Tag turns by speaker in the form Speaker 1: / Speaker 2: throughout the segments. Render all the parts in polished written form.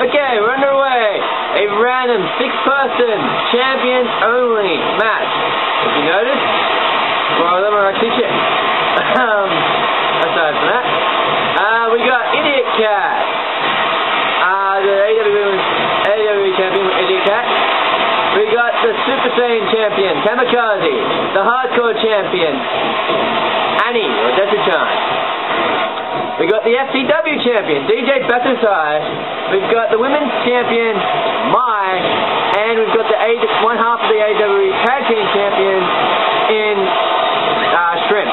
Speaker 1: Okay, we're underway. A random 6-person champion only match. If you notice, 4 of them are actually chicks. Aside from that, we got Idiot Cat, the AEW champion, Idiot Cat. We got the Super Saiyan champion, Kamikaze. The Hardcore champion, Annie, or Desert-chan. We got the FCW champion, DJ Batusai. We've got the women's champion, Mai. And we've got the one half of the AEW tag team champion in Shrimp.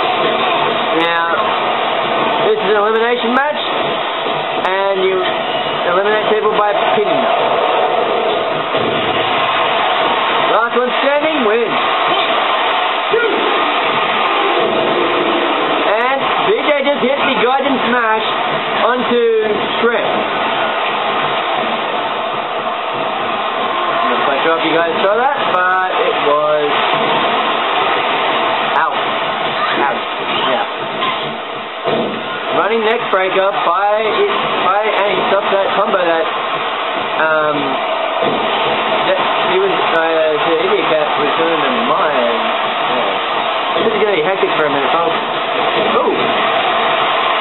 Speaker 1: Now, this is an elimination match, and you eliminate people by pinning them. Last one standing wins. And DJ just hit the Gaijin Smash onto Shrimp. I'm not quite sure if you guys saw that, but it was out. Yeah. Running neck breaker by Annie stops that combo that he was the Idiot Cat was doing in mine. This is gonna be hectic for a minute, folks. Ooh!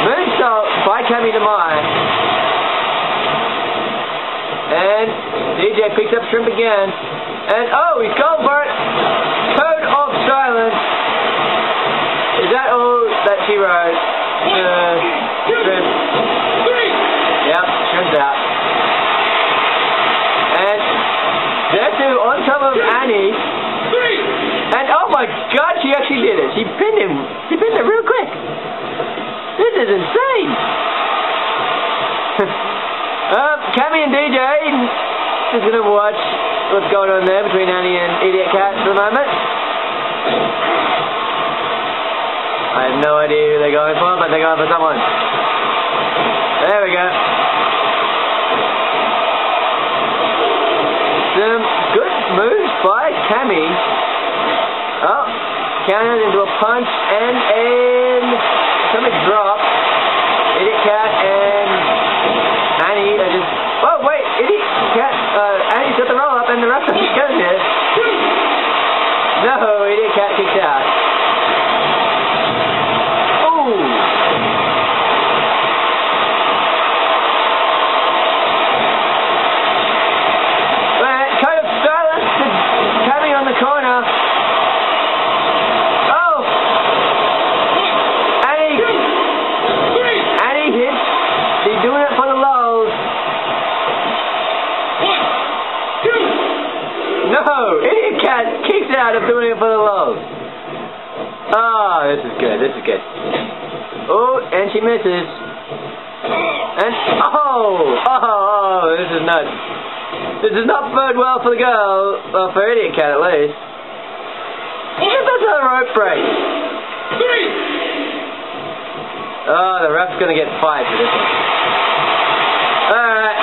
Speaker 1: Moonsault by Kami to Mai. And DJ picks up Shrimp again. And oh, he's gone for it! Code of Silence. Is that all that she wrote? Shrimp. Yep, Shrimp's out. And Zetsu on top of Annie. And oh my god, she actually did it. She pinned him. She pinned it real quick. This is insane. Kami and DJ just gonna watch what's going on there between Annie and Idiot Cat for the moment. I have no idea who they're going for, but they're going for someone. There we go. Some good moves by Kami. Oh, countered into a punch and stomach drop. Idiot Cat and Annie are just... Oh, wait, Idiot Cat, Annie's got the roll up and the rest of it goes here. No, Idiot Cat kicks out. No! Idiot Cat kicks out of doing it for the lows. Oh, this is good, this is good. Oh, and she misses. And, oh, this is nuts. This does not bode well for the girl, well, for Idiot Cat at least. That's a rope break. Oh, the ref's gonna get fired for this one. Alright,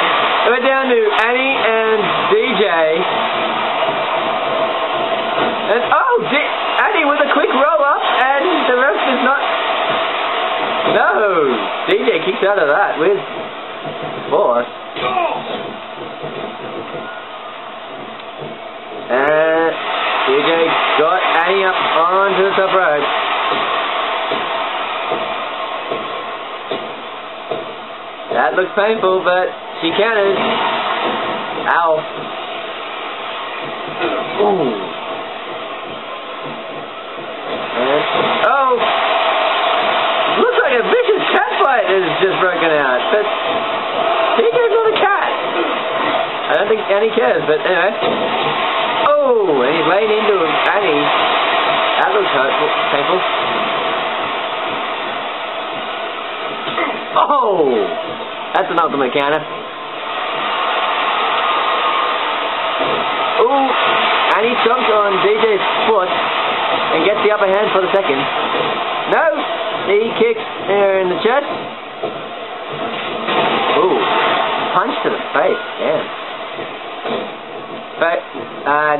Speaker 1: we're down to Annie and DJ. And oh, Annie with a quick roll up, and the ref is not. No, DJ kicks out of that with force. And DJ got Annie up onto the top rope. That looks painful, but she counters. Ow. Ooh. Oh! Looks like a vicious cat fight is just broken out, but DJ's not a cat. I don't think Annie cares, but anyway. Oh! And he's laying into Annie. That looks hurtful, painful. Oh! That's an ultimate counter. Ooh! Annie chomps on DJ's foot and gets the upper hand for the second. No! He kicks her in the chest. Ooh. Punch to the face. Damn. But,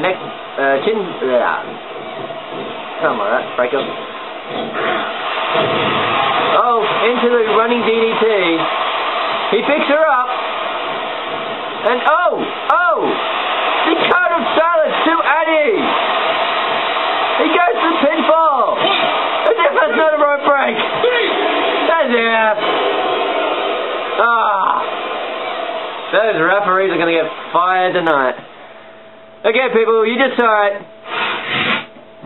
Speaker 1: next, chin... something like that. Break up. Oh, into the running DDT. He picks her up. And the card of silence to Eddie. He goes to pinfall. As if that's not a rope break. As if. Those referees are going to get fired tonight. Okay, people, you just saw it.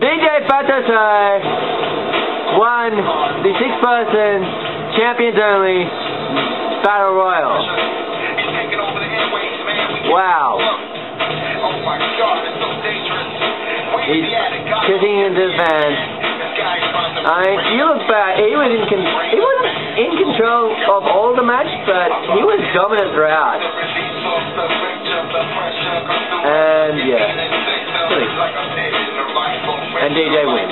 Speaker 1: DJ Fatosai won the 6-person Champions Only Battle Royal. Wow. He's kissing into the fans. I mean, you look back, he wasn't in control of all the match, but he was dominant throughout. And yeah. And DJ wins.